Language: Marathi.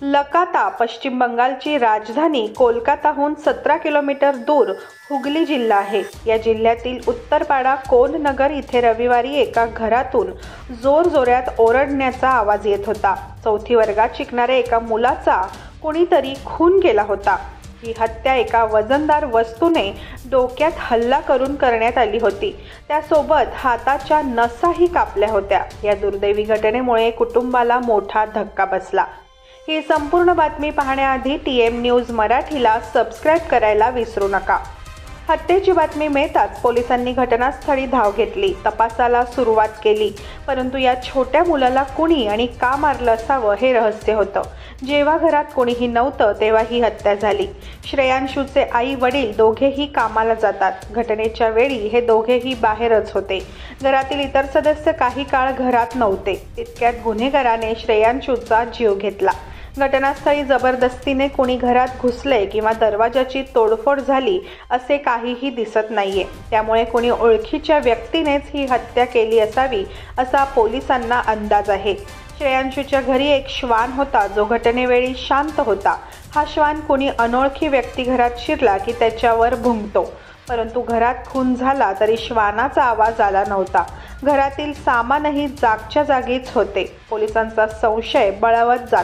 लकाता पश्चिम बंगालची राजधानी कोलकाताहून 17 किलोमीटर दूर हुगली जिल्हा आहे। या जिल्ह्यातील उत्तरपाडा कोल नगर इथे रविवारी एका घरातून जोरजोरात ओरडण्याचा आवाज येत होता। 4थी वर्गात शिकणाऱ्या एका मुलाचा कोणीतरी खून केला होता। ही हत्या एका वजनदार वस्तूने डोक्यात हल्ला करून करण्यात आली होती। त्यासोबत हाताच्या नसाही कापल्या होत्या। या दुर्दैवी घटनेमुळे कुटुंबाला मोठा धक्का बसला। ही संपूर्ण बातमी पाहण्याआधी TM न्यूज मराठीला सबस्क्राइब करायला विसरू नका। हत्येची बातमी मिळताच पोलिसांनी घटनास्थळी धाव घेतली, तपासाला सुरुवात केली। परंतु या छोट्या मुलाला कुणी आणि का मारलं असावं हे रहस्य होतं। जेव्हा घरात कोणीही नव्हतं तेव्हा ही हत्या झाली। श्रेयांशूचे आई वडील दोघेही कामाला जातात। घटनेच्या वेळी हे दोघेही बाहेरच होते। घरातील इतर सदस्य काही काळ घरात नव्हते। तितक्यात गुन्हेगाराने श्रेयांशूचा जीव घेतला। घटनास्थळी जबरदस्तीने कोणी घरात घुसले किंवा दरवाजाची तोडफोड झाली असे काहीही दिसत नाहीये। त्यामुळे कोणी ओळखीच्या व्यक्तीनेच ही हत्या केली असावी असा पोलिसांना अंदाज आहे। श्रेयांशूच्या घरी एक श्वान होता जो घटनेवेळी शांत होता। हा श्वान कोणी अनोळखी व्यक्ती घरात शिरला की त्याच्यावर भुंकतो, परंतु घरात खून झाला तरी श्वानाचा आवाज आला नव्हता। घरातील सामानही जागच्या जागीच होते। पोलिसांचा संशय बळावत जात